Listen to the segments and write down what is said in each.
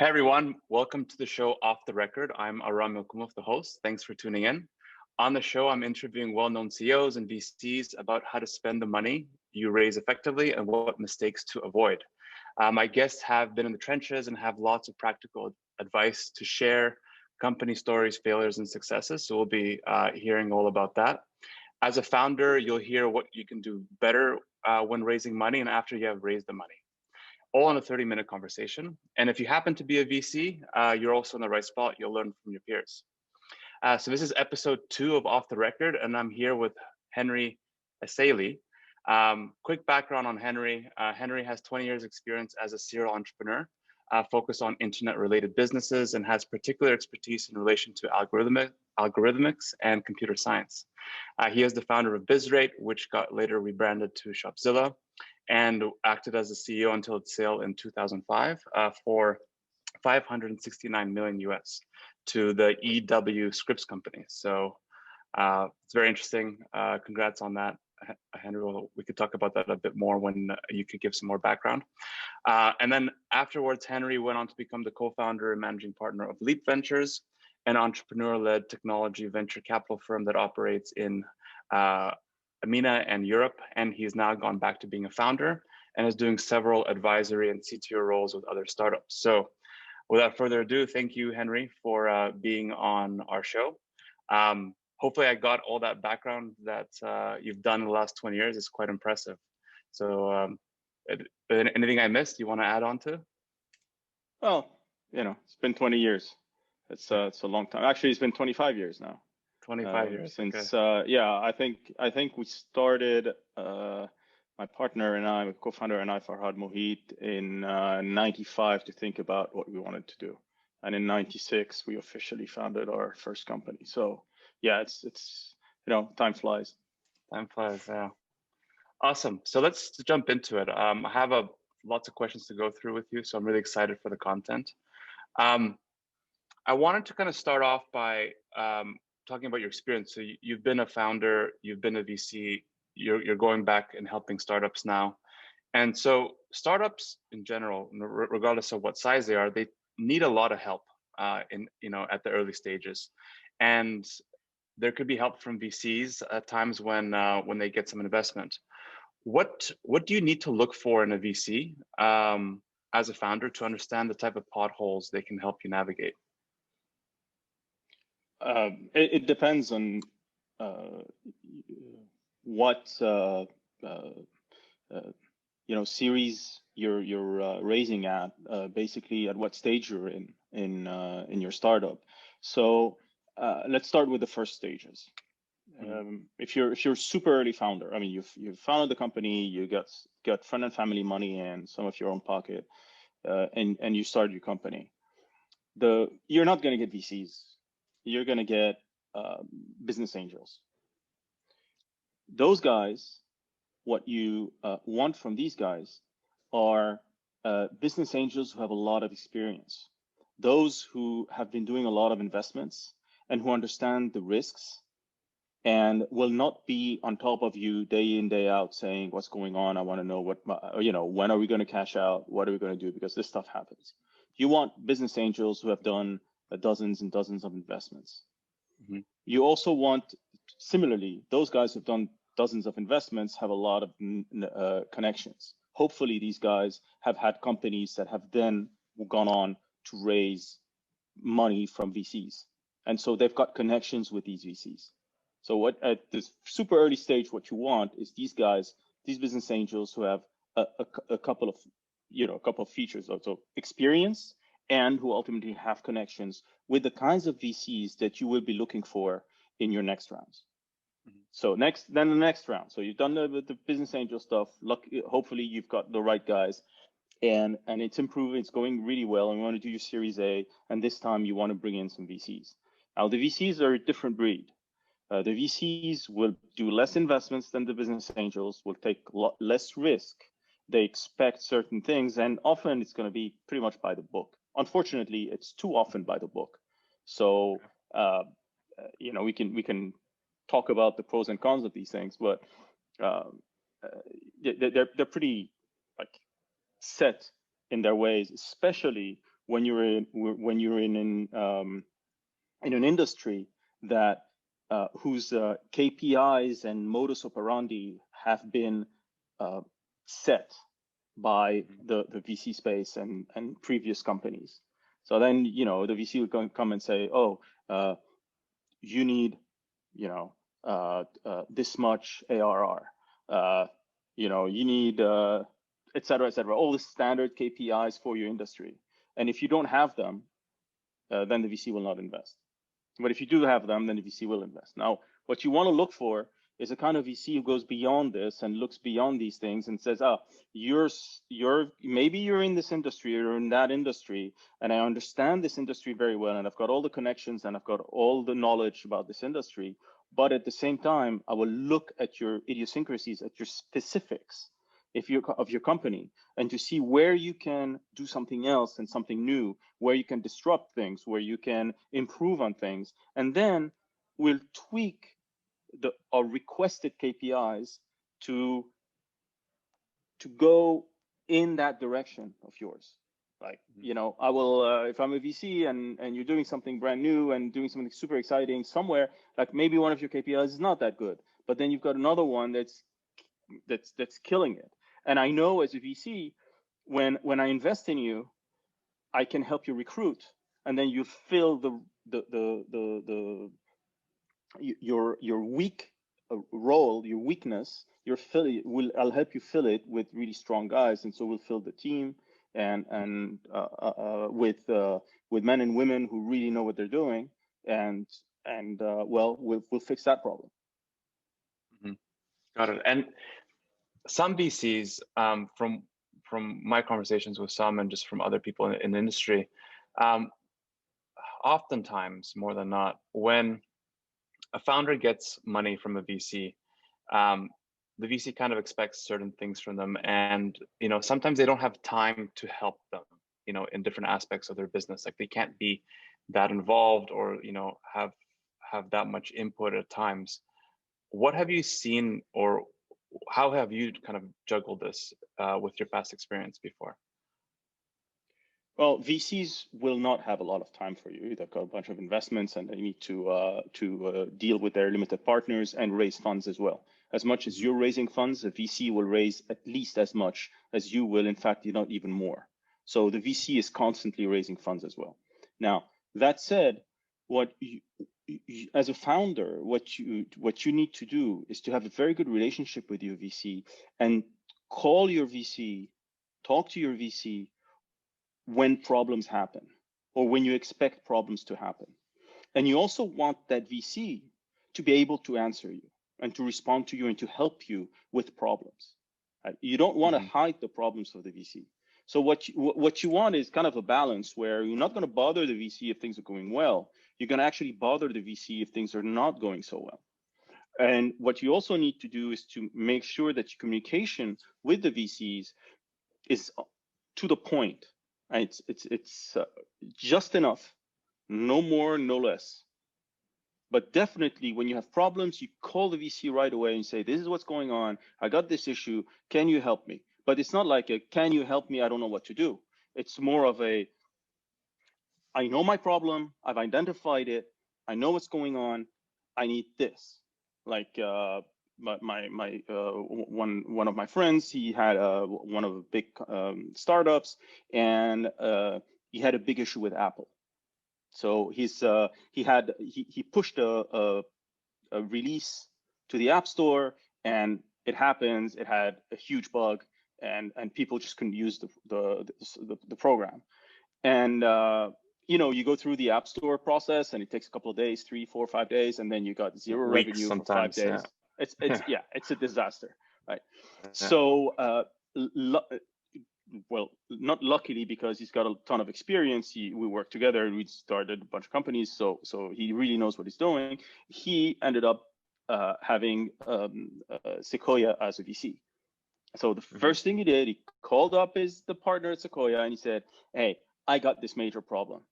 Hey everyone, welcome to the show Off the Record. I'm Aram Melkoumov, the host. Thanks for tuning in. On the show, I'm interviewing well-known CEOs and VCs about how to spend the money you raise effectively and what mistakes to avoid. My guests have been in the trenches and have lots of practical advice to share, company stories, failures, and successes. So we'll be hearing all about that. As a founder, you'll hear what you can do better when raising money and after you have raised the money, all in a 30-minute conversation. And if you happen to be a VC, you're also in the right spot. You'll learn from your peers. So this is episode 2 of Off the Record, and I'm here with Henri Asseily. Quick background on Henri. Henri has 20 years experience as a serial entrepreneur, focused on internet-related businesses, and has particular expertise in relation to algorithmics and computer science. He is the founder of BizRate, which got later rebranded to Shopzilla, and acted as a CEO until its sale in 2005 for 569 million US to the EW Scripps company. So it's very interesting. Congrats on that, Henry. We could talk about that a bit more when you could give some more background. And then afterwards, Henry went on to become the co-founder and managing partner of Leap Ventures, an entrepreneur-led technology venture capital firm that operates in EMENA and Europe, and he's now gone back to being a founder and is doing several advisory and CTO roles with other startups. So without further ado, thank you, Henry, for being on our show. Hopefully I got all that background that you've done in the last 20 years. It's quite impressive. So anything I missed you want to add on to? Well, it's been 20 years. It's a long time. Actually, it's been 25 years now. 25 years since okay. I think we started, my partner and I, my co-founder and I, Farhad Mohit, in 95 to think about what we wanted to do, and in 96 we officially founded our first company. So yeah, it's time flies. Time flies, yeah. Awesome. So let's jump into it. I have lots of questions to go through with you, so I'm really excited for the content. I wanted to kind of start off by talking about your experience. So you've been a founder, you've been a VC, you're going back and helping startups now. And so startups in general, regardless of what size they are, they need a lot of help at the early stages. And there could be help from VCs at times when they get some investment. What do you need to look for in a VC as a founder to understand the type of potholes they can help you navigate? It depends on what series you're raising at, basically at what stage you're in your startup. So let's start with the first stages. If you're super early founder, I mean you've founded the company, you got friend and family money and some of your own pocket, and you start your company. You're not going to get VCs. You're going to get business angels. Those guys, what you want from these guys are business angels who have a lot of experience. Those who have been doing a lot of investments and who understand the risks and will not be on top of you day in, day out saying, what's going on? I want to know when are we going to cash out? What are we going to do? Because this stuff happens. You want business angels who have done dozens and dozens of investments. Mm-hmm. You also want, similarly, those guys who've done dozens of investments have a lot of connections. Hopefully these guys have had companies that have then gone on to raise money from VCs. And so they've got connections with these VCs. So what at this super early stage, what you want is these guys, these business angels who have a couple of features, also experience, and who ultimately have connections with the kinds of VCs that you will be looking for in your next rounds. Mm-hmm. So then the next round. So you've done the business angel stuff. Hopefully you've got the right guys, and it's improving. It's going really well. And you want to do your Series A, and this time you want to bring in some VCs. Now the VCs are a different breed. The VCs will do less investments than the business angels. Will take less risk. They expect certain things, and often it's going to be pretty much by the book. Unfortunately, it's too often by the book. So, we can talk about the pros and cons of these things, but they're pretty set in their ways, especially when you're in an industry that whose KPIs and modus operandi have been set by the VC space and previous companies. So then, you know, the VC would come and say, oh, you need, you know, this much ARR, you know, you need, et cetera, all the standard KPIs for your industry. And if you don't have them, then the VC will not invest. But if you do have them, then the VC will invest. Now, what you want to look for is a kind of VC who goes beyond this and looks beyond these things and says, maybe you're in this industry or in that industry, and I understand this industry very well, and I've got all the connections and I've got all the knowledge about this industry. But at the same time, I will look at your idiosyncrasies, at your specifics of your company, and to see where you can do something else and something new, where you can disrupt things, where you can improve on things, and then we'll tweak our requested KPIs to go in that direction of yours. Like, you know, I will, if I'm a VC and you're doing something brand new and doing something super exciting somewhere, like maybe one of your KPIs is not that good, but then you've got another one that's killing it. And I know as a VC, when I invest in you, I can help you recruit, and then you fill your weak role, your weakness, I'll help you fill it with really strong guys, and so we'll fill the team and with men and women who really know what they're doing, and we'll fix that problem. Mm-hmm. Got it. And some VCs, from my conversations with some and just from other people in the industry, oftentimes, more than not, when a founder gets money from a VC, the VC kind of expects certain things from them, and you know, sometimes they don't have time to help them, you know, in different aspects of their business. Like they can't be that involved, or you know, have that much input at times. What have you seen, or how have you kind of juggled this with your past experience before? Well, VCs will not have a lot of time for you. They've got a bunch of investments, and they need to deal with their limited partners and raise funds as well. As much as you're raising funds, a VC will raise at least as much as you will. In fact, not even more. So the VC is constantly raising funds as well. Now, that said, as a founder, what you need to do is to have a very good relationship with your VC and call your VC, talk to your VC when problems happen or when you expect problems to happen. And you also want that VC to be able to answer you and to respond to you and to help you with problems. You don't want to hide the problems of the VC. So what you want is kind of a balance where you're not going to bother the VC if things are going well. You're going to actually bother the VC if things are not going so well. And what you also need to do is to make sure that your communication with the VCs is to the point. It's just enough, no more, no less. But definitely when you have problems, you call the VC right away and say, this is what's going on. I got this issue. Can you help me? But it's not like can you help me? I don't know what to do. It's more of I know my problem. I've identified it. I know what's going on. I need this. Like one of my friends, he had one of the big startups, and he had a big issue with Apple. So he pushed a release to the App Store, and it happens. It had a huge bug, and people just couldn't use the program. And you know, you go through the App Store process, and it takes a couple of days, 3, 4, 5 days, and then you got zero revenue for 5 days. Yeah. It's a disaster, right? Yeah. So well, not luckily, because he's got a ton of experience. We worked together and we started a bunch of companies. So he really knows what he's doing. He ended up having Sequoia as a VC. So the first thing he did, he called up the partner at Sequoia and he said, hey, I got this major problem.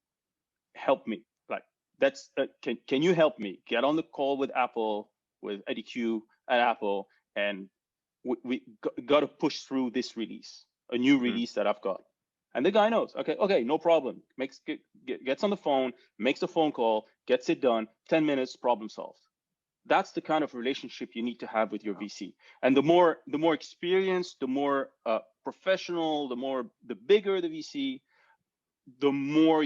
Help me. Like, that's can you help me? Get on the call with Apple, with Eddie Q at Apple, and we got to push through this release, a new release that I've got. And the guy knows, okay, no problem. Gets on the phone, makes a phone call, gets it done, 10 minutes, problem solved. That's the kind of relationship you need to have with your VC. And the more experienced, the more professional, the bigger the VC, the more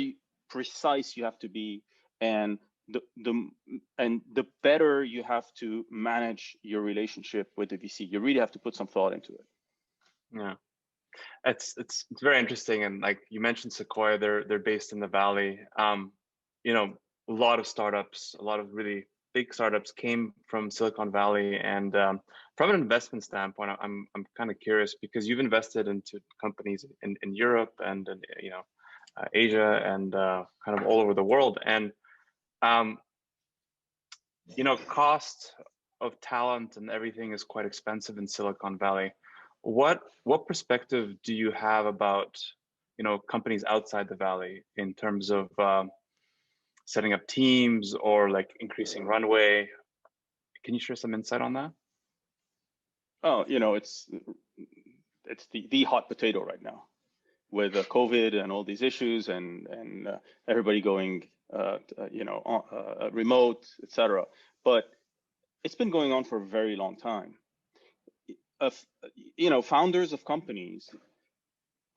precise you have to be, and the better you have to manage your relationship with the VC. You really have to put some thought into it. Yeah, it's very interesting. And like you mentioned, Sequoia, they're based in the Valley. You know, a lot of startups, a lot of really big startups came from Silicon Valley. And from an investment standpoint, I'm kind of curious, because you've invested into companies in Europe and you know, Asia and kind of all over the world. And you know, cost of talent and everything is quite expensive in Silicon Valley. What perspective do you have about, you know, companies outside the Valley in terms of setting up teams or like increasing runway? Can you share some insight on that? Oh, you know, it's the hot potato right now with COVID and all these issues, and everybody going you know, remote, etc. But it's been going on for a very long time. You know, founders of companies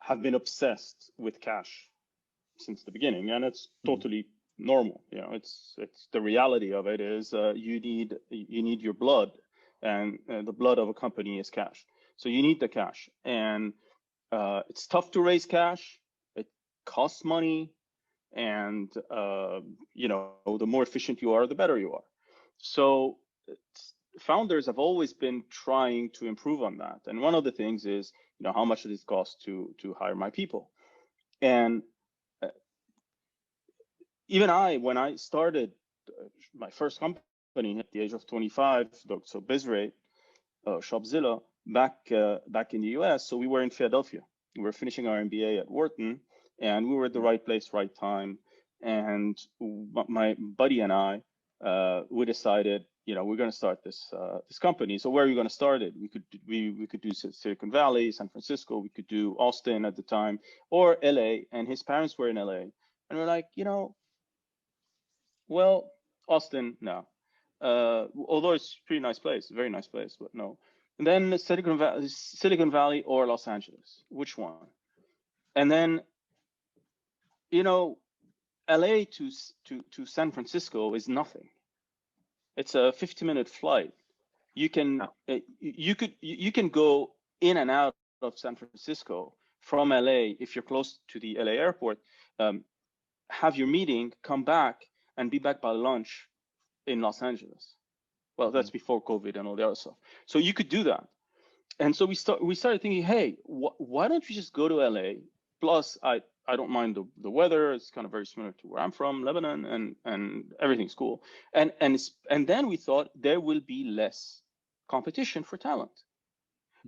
have been obsessed with cash since the beginning, and it's totally normal. You know, it's the reality of it is you need your blood, and the blood of a company is cash. So you need the cash, and it's tough to raise cash. It costs money, and you know, the more efficient you are, the better you are. So founders have always been trying to improve on that. And one of the things is, you know, how much does it cost to hire my people? And even when I started my first company at the age of 25, so BizRate, Shopzilla, back in the US. So we were in Philadelphia. We were finishing our MBA at Wharton, and we were at the right place, right time. And my buddy and I, we decided, you know, we're going to start this company. So where are we going to start it? We could do Silicon Valley, San Francisco. We could do Austin at the time, or LA. And his parents were in LA, and we're like, you know, well, Austin, no. Although it's a pretty nice place, very nice place, but no. And then Silicon Valley or Los Angeles, which one? And then, you know, LA to San Francisco is nothing. It's a 50-minute flight. You can you can go in and out of San Francisco from LA if you're close to the LA airport. Have your meeting, come back, and be back by lunch in Los Angeles. Well, that's before COVID and all the other stuff. So you could do that. And so we started thinking, hey, why don't we just go to LA? Plus, I don't mind the weather. It's kind of very similar to where I'm from, Lebanon, and everything's cool. And then we thought there will be less competition for talent.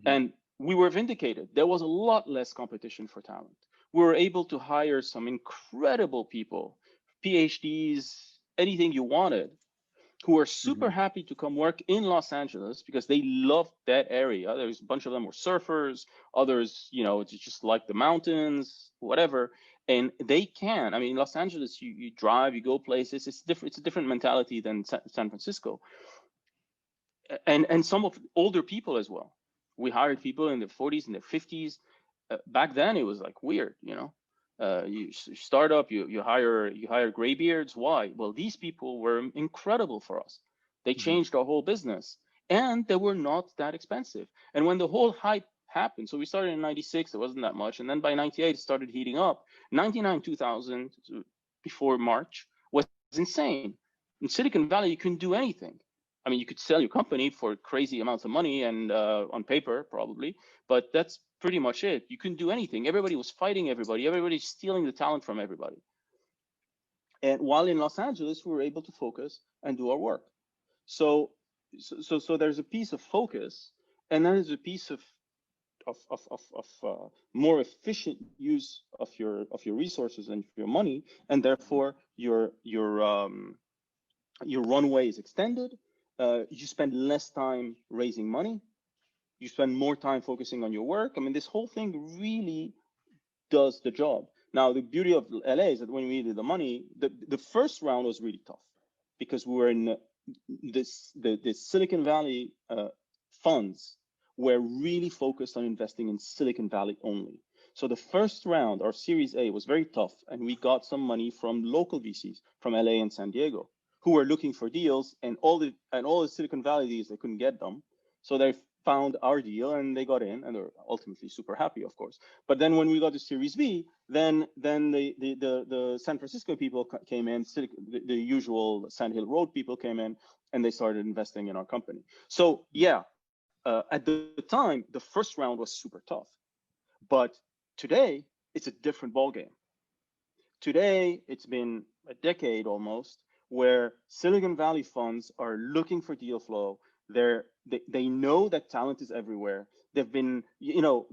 And we were vindicated. There was a lot less competition for talent. We were able to hire some incredible people, PhDs, anything you wanted, who were super happy to come work in Los Angeles because they loved that area. There's a bunch of them were surfers, others, you know, just like the mountains, whatever. And they can. I mean, Los Angeles, you drive, you go places. It's different. It's a different mentality than San Francisco. And some of older people as well. We hired people in their 40s and their 50s. Back then, it was like weird, you know. You start up, you hire graybeards. Why? Well, these people were incredible for us. They changed our whole business, and they were not that expensive. And when the whole hype happened, so we started in 96, it wasn't that much, and then by 98 it started heating up. 99, 2000, before March, was insane. In Silicon Valley, you couldn't do anything. I mean, you could sell your company for crazy amounts of money and on paper probably, but that's pretty much it. You couldn't do anything. Everybody was fighting everybody. Everybody's stealing the talent from everybody. And while in Los Angeles, we were able to focus and do our work. So there's a piece of focus, and then there's a piece of more efficient use of your resources and your money, and therefore your runway is extended. You spend less time raising money. You spend more time focusing on your work. I mean, this whole thing really does the job. Now, the beauty of LA is that when we needed the money, the first round was really tough because we were in the Silicon Valley funds were really focused on investing in Silicon Valley only. So the first round, our Series A, was very tough, and we got some money from local VCs from LA and San Diego, who were looking for deals, and all the Silicon Valley deals, they couldn't get them. So they found our deal and they got in, and they're ultimately super happy, of course. But then when we got to Series B, then the San Francisco people came in, the usual Sand Hill Road people came in, and they started investing in our company. So yeah, at the time, the first round was super tough, but today it's a different ballgame. Today, it's been a decade almost where Silicon Valley funds are looking for deal flow. They know that talent is everywhere. They've been, you know,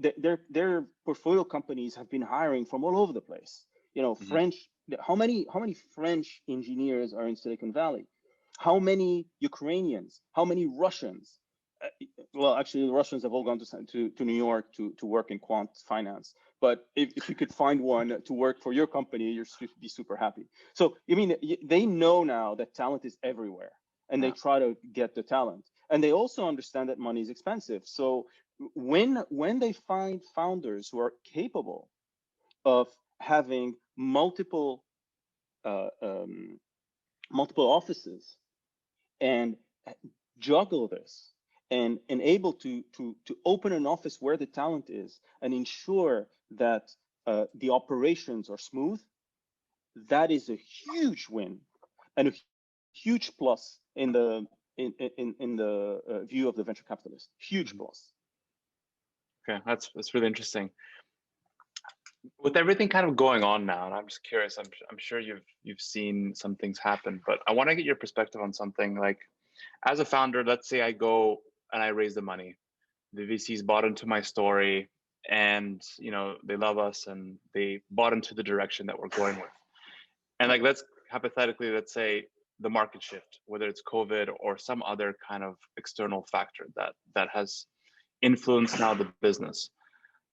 their portfolio companies have been hiring from all over the place. You know, French. How many French engineers are in Silicon Valley? How many Ukrainians? How many Russians? Well, actually, the Russians have all gone to New York to work in quant finance. But if you could find one to work for your company, you'd be super happy. So, I mean, they know now that talent is everywhere, and they try to get the talent. And they also understand that money is expensive. So when they find founders who are capable of having multiple offices and juggle this, and able to open an office where the talent is and ensure that the operations are smooth, that is a huge win and a huge plus in the view of the venture capitalist. Huge plus. Okay, that's really interesting. With everything kind of going on now, and I'm just curious, I'm sure you've seen some things happen, but I want to get your perspective on something. Like, as a founder, let's say I go and I raise the money. The VCs bought into my story, and you know, they love us and they bought into the direction that we're going with. And like, let's say the market shift, whether it's COVID or some other kind of external factor that has influenced now the business.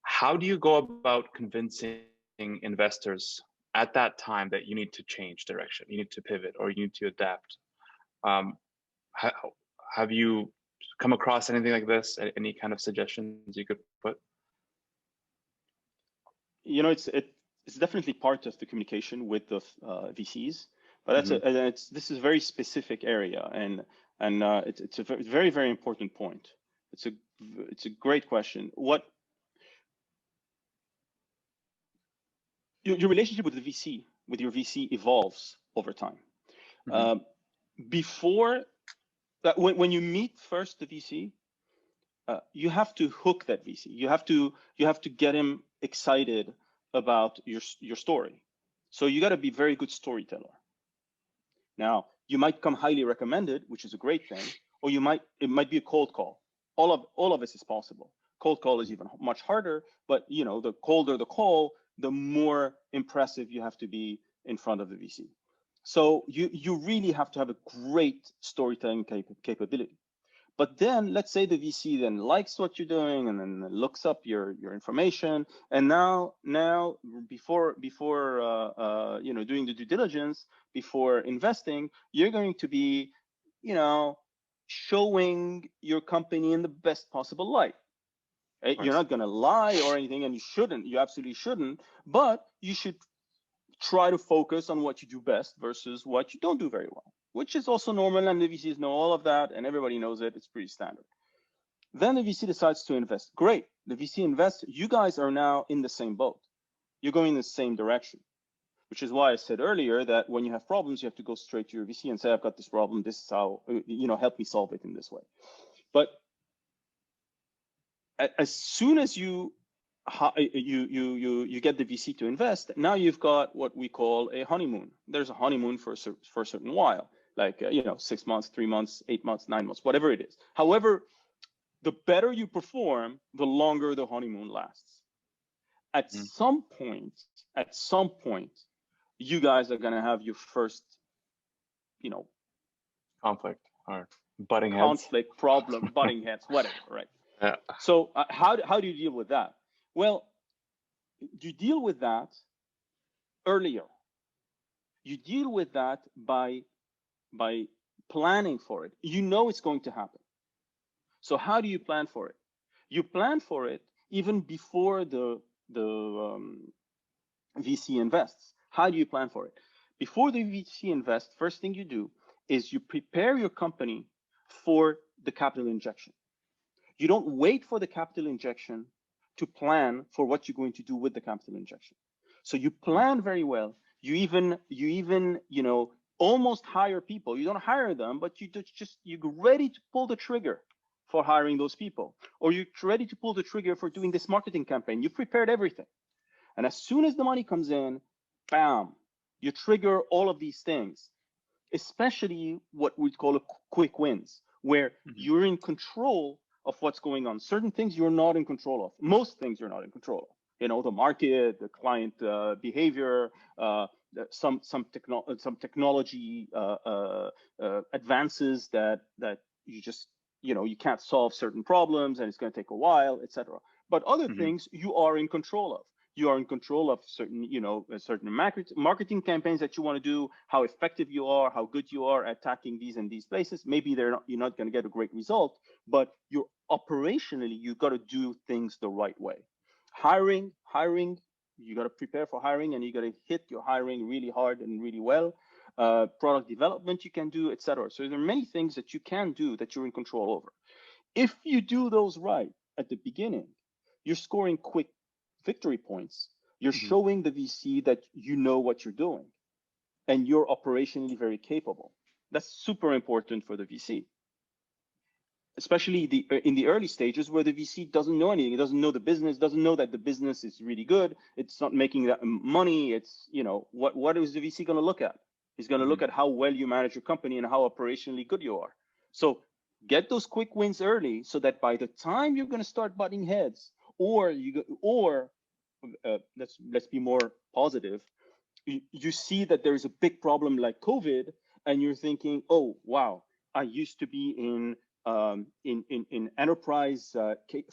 How do you go about convincing investors at that time that you need to change direction, you need to pivot, or you need to adapt? Have you come across anything like this? Any kind of suggestions you could put? You know, it's definitely part of the communication with the VCs, but that's this is a very specific area, and it's a very, very important point. It's a great question. What your relationship with the VC, with your VC, evolves over time. Before that, when you meet first the VC, you have to hook that VC. You have to get him excited about your story. So you got to be very good storyteller. Now, you might come highly recommended, which is a great thing, or it might be a cold call. All of this is possible. Cold call is even much harder, but you know, the colder the call, the more impressive you have to be in front of the VC. So you really have to have a great storytelling capability. But then let's say the VC then likes what you're doing and then looks up your information. And now before you know, doing the due diligence, before investing, you're going to be, you know, showing your company in the best possible light. Right? You're not going to lie or anything, and you shouldn't. You absolutely shouldn't. But you should try to focus on what you do best versus what you don't do very well, which is also normal, and the VCs know all of that, and everybody knows it. It's pretty standard. Then the VC decides to invest. Great. The VC invests. You guys are now in the same boat. You're going in the same direction, which is why I said earlier that when you have problems, you have to go straight to your VC and say, I've got this problem. This is how, you know, help me solve it in this way. But as soon as you get the VC to invest, now you've got what we call a honeymoon. There's a honeymoon for a certain while, like you know, 6 months, 3 months, 8 months, 9 months, whatever it is. However, the better you perform, the longer the honeymoon lasts. At some point, you guys are gonna have your first, you know, conflict or butting heads. Conflict, problem, butting heads, whatever, right? Yeah. So how do you deal with that? Well, you deal with that earlier. You deal with that by planning for it. You know it's going to happen. So how do you plan for it? You plan for it even before the VC invests. How do you plan for it? Before the VC invests, first thing you do is you prepare your company for the capital injection. You don't wait for the capital injection to plan for what you're going to do with the capital injection. So you plan very well. You even you know, almost hire people. You don't hire them, but you're ready to pull the trigger for hiring those people, or you're ready to pull the trigger for doing this marketing campaign. You've prepared everything. And as soon as the money comes in, bam, you trigger all of these things, especially what we'd call quick wins, where you're in control of what's going on. Certain things you're not in control of. Most things you're not in control of. You know, the market, the client behavior, some technology advances that you just, you know, you can't solve certain problems and it's going to take a while, etc. But other things you are in control of. You are in control of certain, you know, certain marketing campaigns that you want to do, how effective you are, how good you are at attacking these and these places. Maybe you're not going to get a great result, but you're operationally, you got to do things the right way. Hiring, you got to prepare for hiring, and you got to hit your hiring really hard and really well. Product development you can do, etc. So there are many things that you can do that you're in control over. If you do those right at the beginning, you're scoring quick victory points. You're showing the VC that you know what you're doing and you're operationally very capable. That's super important for the VC, especially in the early stages where the VC doesn't know anything. It doesn't know the business, doesn't know that the business is really good. It's not making that money. It's, you know, what is the VC going to look at? He's going to look at how well you manage your company and how operationally good you are. So get those quick wins early so that by the time you're going to start butting heads, or let's be more positive, you see that there's a big problem like COVID, and you're thinking, oh wow, I used to be in enterprise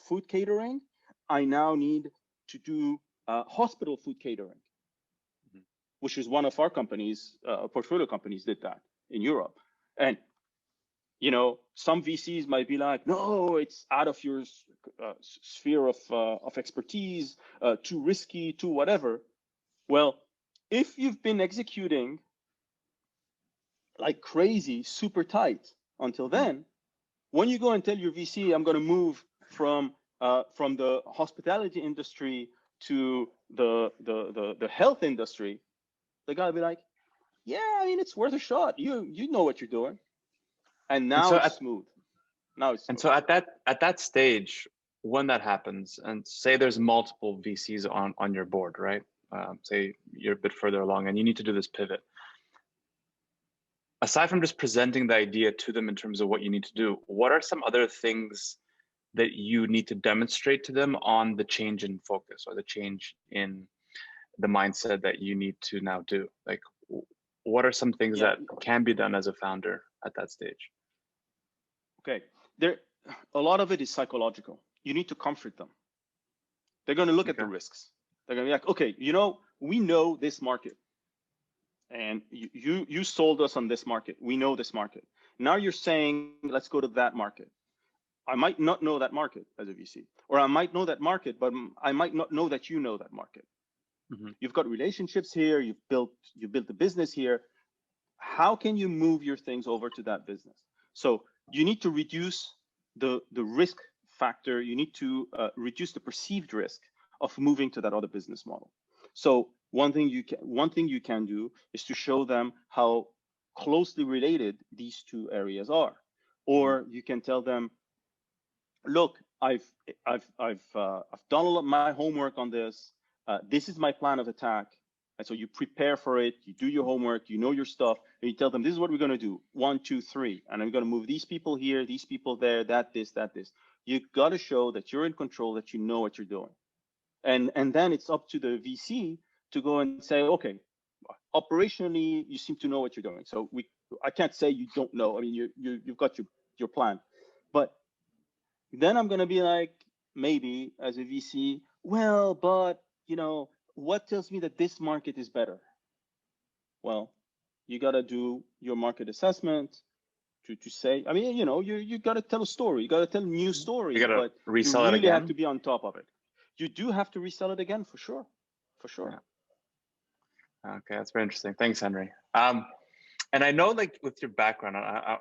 food catering. I now need to do hospital food catering, which is one of our companies, portfolio companies did that in Europe. And you know, some VCs might be like, no, it's out of your sphere of expertise, too risky, too whatever. Well, if you've been executing like crazy, super tight until then, when you go and tell your VC, I'm going to move from the hospitality industry to the health industry, the guy will be like, yeah, I mean, it's worth a shot. You know what you're doing. And now it's smooth. Now it's smooth. And so at that stage, when that happens, and say there's multiple VCs on your board, right? Say you're a bit further along and you need to do this pivot. Aside from just presenting the idea to them in terms of what you need to do, what are some other things that you need to demonstrate to them on the change in focus or the change in the mindset that you need to now do? Like, what are some things that can be done as a founder at that stage? Okay, a lot of it is psychological. You need to comfort them. They're going to look at the risks. They're going to be like, okay, you know, we know this market, and you sold us on this market. We know this market. Now you're saying, let's go to that market. I might not know that market as a VC, or I might know that market, but I might not know that you know that market. You've got relationships here. You built the business here. How can you move your things over to that business? So you need to reduce the risk factor. You need to reduce the perceived risk of moving to that other business model. So one thing you can do is to show them how closely related these two areas are, or you can tell them, look, I've done all of my homework on this. This is my plan of attack. And so you prepare for it, you do your homework, you know your stuff, and you tell them, this is what we're going to do. 1, 2, 3. And I'm going to move these people here, these people there, that, this. You got to show that you're in control, that you know what you're doing. And then it's up to the VC to go and say, okay, operationally, you seem to know what you're doing. So I can't say you don't know. I mean, you've got your plan. But then I'm going to be like, maybe as a VC, well, but what tells me that this market is better? Well, you got to do your market assessment to say, I mean, you got to tell a story. You got to tell new stories, You gotta but resell you it really have again. to be on top of it. You do have to resell it again, for sure. For sure. Yeah. Okay, that's very interesting. Thanks, Henry. And I know, like, with your background,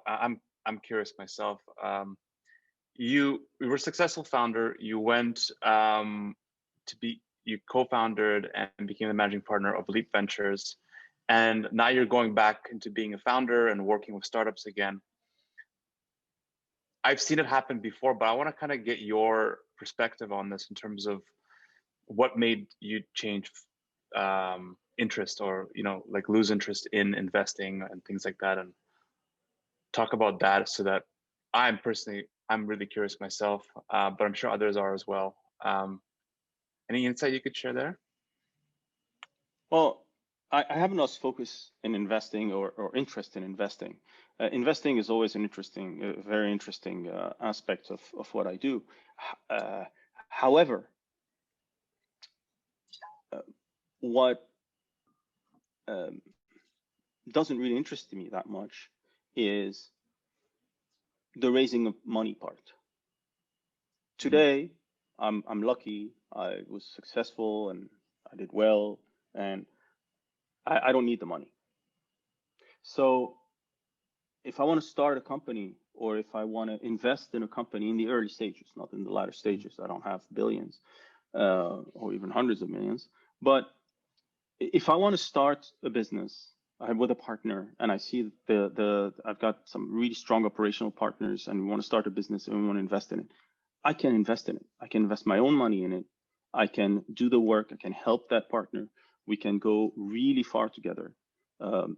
I'm curious myself. You were a successful founder. You went you co-founded and became the managing partner of Leap Ventures, and now you're going back into being a founder and working with startups again. I've seen it happen before, but I want to kind of get your perspective on this in terms of what made you change interest, or like lose interest in investing and things like that, and talk about that, so that I'm really curious myself, but I'm sure others are as well. Any insight you could share there? Well, I have no focus in investing or interest in investing. Investing is always an interesting, very interesting aspect of what I do. However, what doesn't really interest me that much is the raising of money part. Today, I'm lucky. I was successful and I did well, and I don't need the money. So if I want to start a company, or if I want to invest in a company in the early stages, not in the latter stages, I don't have billions or even hundreds of millions. But if I want to start a business with a partner, and I see I've got some really strong operational partners, and we want to start a business and we want to invest in it, I can invest in it. I can invest my own money in it. I can do the work. I can help that partner. We can go really far together, and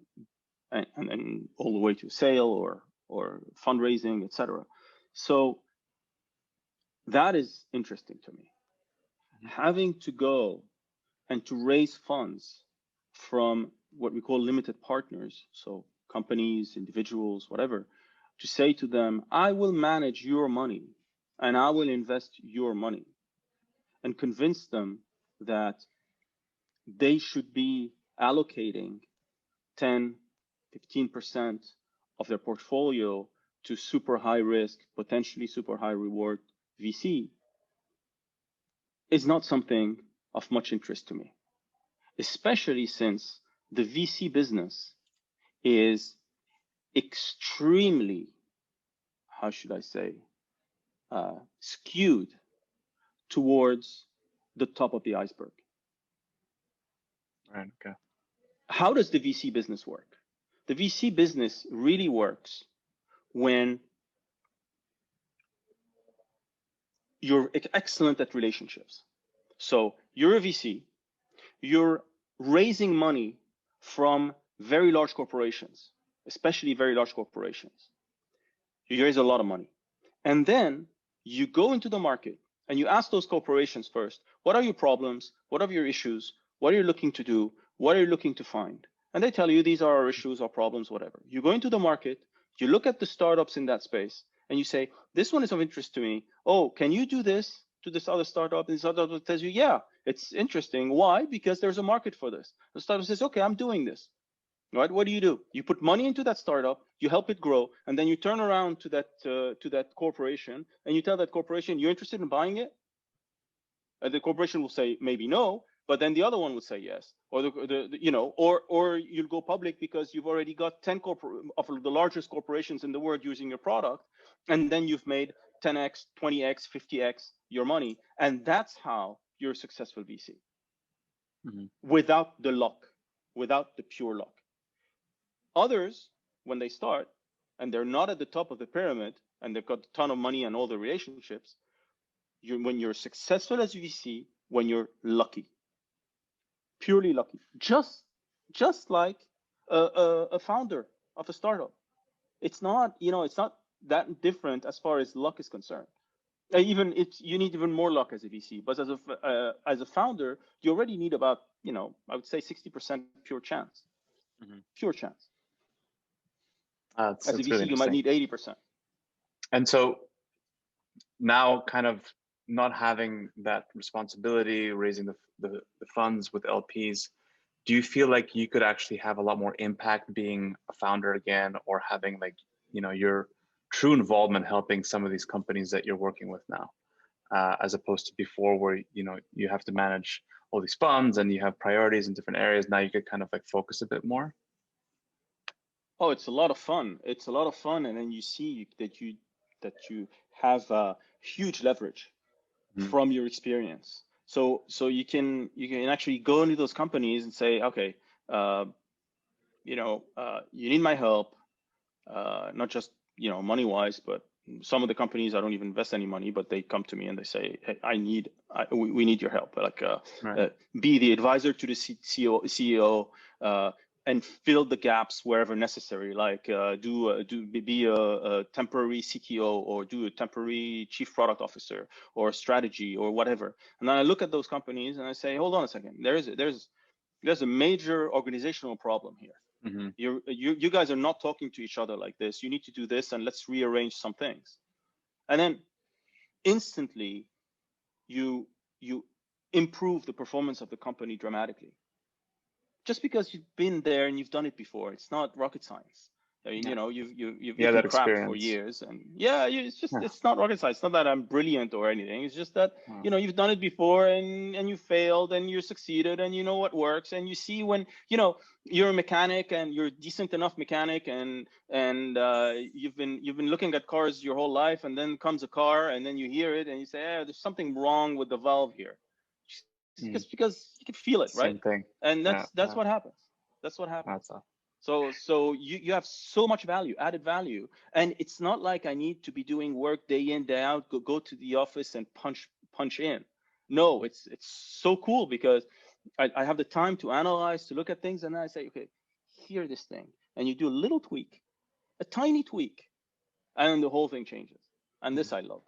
then all the way to sale or fundraising, etc. So that is interesting to me. Having to go and to raise funds from what we call limited partners, so companies, individuals, whatever, to say to them, I will manage your money and I will invest your money, and convince them that they should be allocating 10, 15% of their portfolio to super high risk, potentially super high reward VC, is not something of much interest to me, especially since the VC business is extremely, how should I say, skewed towards the top of the iceberg. Right. Okay. How does the VC business work? The VC business really works when you're excellent at relationships. So you're a VC, you're raising money from very large corporations, especially very large corporations. You raise a lot of money. And then you go into the market and you ask those corporations first, what are your problems? What are your issues? What are you looking to do? What are you looking to find? And they tell you, these are our issues, our problems, whatever. You go into the market, you look at the startups in that space, and you say, this one is of interest to me. Oh, can you do this to this other startup? And this other startup tells you, yeah, it's interesting. Why? Because there's a market for this. The startup says, okay, I'm doing this. Right? What do? You put money into that startup, you help it grow, and then you turn around to that corporation and you tell that corporation, you're interested in buying it? And the corporation will say maybe no, but then the other one will say yes, or or you'll go public because you've already got 10 of the largest corporations in the world using your product, and then you've made 10x, 20x, 50x your money, and that's how you're a successful VC. Without the luck, without the pure luck. Others, when they start and they're not at the top of the pyramid and they've got a ton of money and all the relationships, when you're successful as a VC, when you're lucky, purely lucky, just like a founder of a startup. It's not, it's not that different as far as luck is concerned. Even you need even more luck as a VC, but as a founder, you already need about, I would say 60% pure chance, pure chance. As a VC, really you might need 80%. And so now, kind of not having that responsibility, raising the funds with LPs, do you feel like you could actually have a lot more impact being a founder again, or having like, your true involvement helping some of these companies that you're working with now, as opposed to before where, you have to manage all these funds and you have priorities in different areas. Now you could kind of like focus a bit more. Oh, it's a lot of fun. It's a lot of fun. And then you see that you have huge leverage from your experience. So you can actually go into those companies and say, okay, you need my help, not just money wise, but some of the companies I don't even invest any money, but they come to me and they say, hey, we need your help. Like be the advisor to the CEO, and fill the gaps wherever necessary. Like be a temporary CTO, or do a temporary chief product officer, or strategy, or whatever. And then I look at those companies and I say, hold on a second, there's a major organizational problem here. You guys are not talking to each other like this. You need to do this, and let's rearrange some things. And then instantly you improve the performance of the company dramatically. Just because you've been there and you've done it before, it's not rocket science. I mean, you've eaten crap for years, and it's not rocket science. It's not that I'm brilliant or anything. It's just that you've done it before, and you failed, and you succeeded, and you know what works, and you see when you're a mechanic and you're a decent enough mechanic, and you've been looking at cars your whole life, and then comes a car, and then you hear it, and you say, there's something wrong with the valve here. Just because you can feel it, right? Same thing. And that's what happens. That's what happens. So you have so much value, added value, and it's not like I need to be doing work day in, day out, go to the office and punch in. No, it's so cool because I have the time to analyze, to look at things, and then I say, okay, hear this thing, and you do a little tweak, a tiny tweak, and the whole thing changes. And this I love.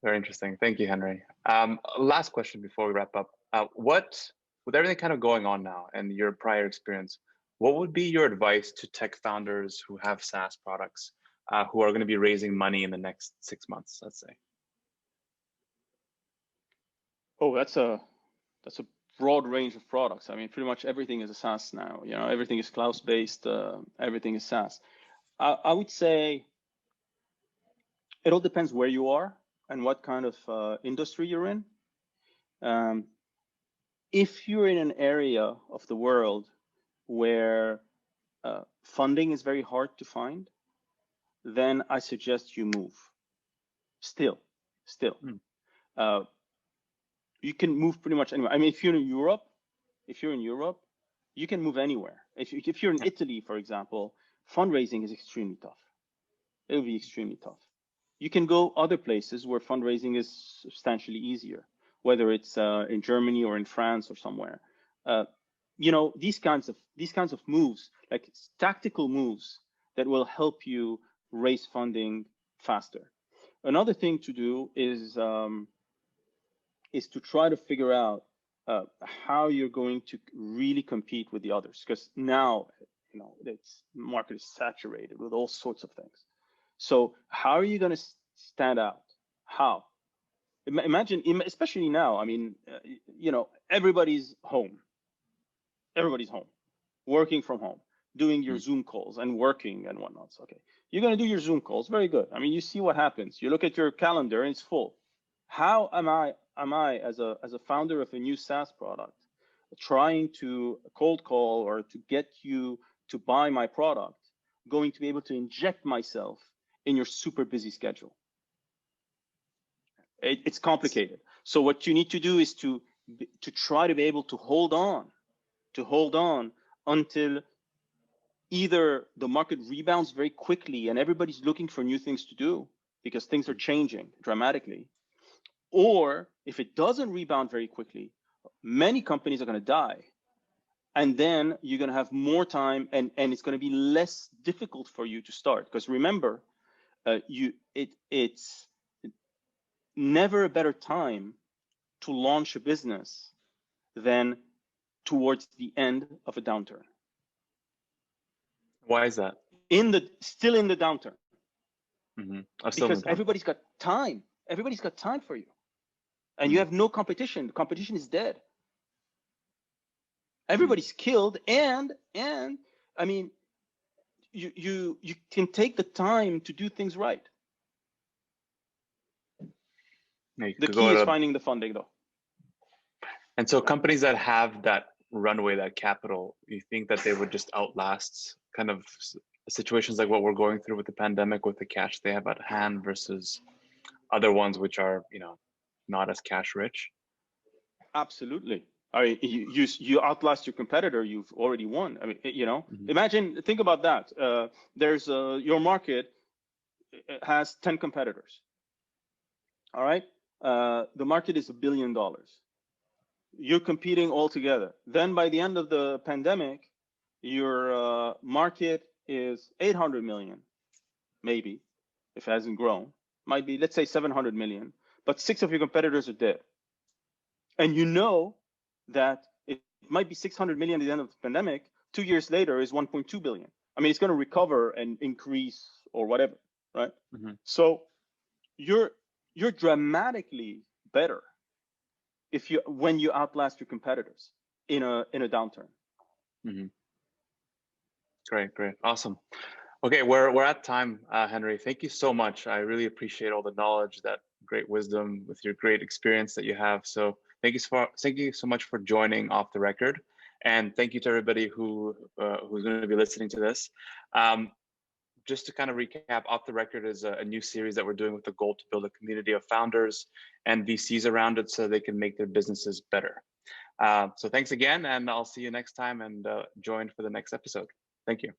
Very interesting. Thank you, Henri. Last question before we wrap up. With everything kind of going on now and your prior experience, what would be your advice to tech founders who have SaaS products, who are going to be raising money in the next 6 months, let's say? Oh, that's a broad range of products. I mean, pretty much everything is a SaaS now. Everything is cloud-based. Everything is SaaS. I would say it all depends where you are and what kind of industry you're in. If you're in an area of the world where funding is very hard to find, then I suggest you move. Still. You can move pretty much anywhere. I mean, if you're in Europe, you can move anywhere. If you're in Italy, for example, fundraising is extremely tough. It'll be extremely tough. You can go other places where fundraising is substantially easier, whether it's in Germany or in France or somewhere. These kinds of moves, like tactical moves that will help you raise funding faster. Another thing to do is to try to figure out how you're going to really compete with the others, because now the market is saturated with all sorts of things. So how are you going to stand out? How? Imagine, especially now, I mean, everybody's home, working from home, doing your Zoom calls and working and whatnot. So, okay, you're going to do your Zoom calls. Very good. I mean, you see what happens. You look at your calendar and it's full. How am I as a founder of a new SaaS product trying to cold call or to get you to buy my product, going to be able to inject myself in your super busy schedule? It's complicated. So what you need to do is to try to be able to hold on until either the market rebounds very quickly and everybody's looking for new things to do because things are changing dramatically, or if it doesn't rebound very quickly, many companies are going to die, and then you're going to have more time, and it's going to be less difficult for you to start. Because remember, it's never a better time to launch a business than towards the end of a downturn. Why is that? Still in the downturn. Mm-hmm. Because everybody's got time. everybody's got time for you, and you have no competition. The competition is dead. Everybody's killed, and I mean, you can take the time to do things right. The key is finding the funding, though. And so companies that have that runway, that capital, you think that they would just outlast kind of situations like what we're going through with the pandemic, with the cash they have at hand versus other ones which are, you know, not as cash rich? Absolutely. I mean, you outlast your competitor, you've already won. I mean, you know, imagine, think about that. There's your market has 10 competitors. All right. The market is $1 billion. You're competing all together. Then by the end of the pandemic, your market is 800 million, maybe, if it hasn't grown. Might be, let's say 700 million, but 6 of your competitors are dead. And you know that it might be 600 million at the end of the pandemic. 2 years later is 1.2 billion. I mean, it's going to recover and increase or whatever, right? So you're dramatically better when you outlast your competitors in a downturn. Great, awesome. Okay, we're at time, Henri. Thank you so much. I really appreciate all the knowledge, that great wisdom with your great experience that you have. So thank you so much for joining Off the Record, and thank you to everybody who's going to be listening to this. Just to kind of recap, Off the Record is a new series that we're doing with the goal to build a community of founders and VCs around it so they can make their businesses better. So thanks again, and I'll see you next time, and join for the next episode. Thank you.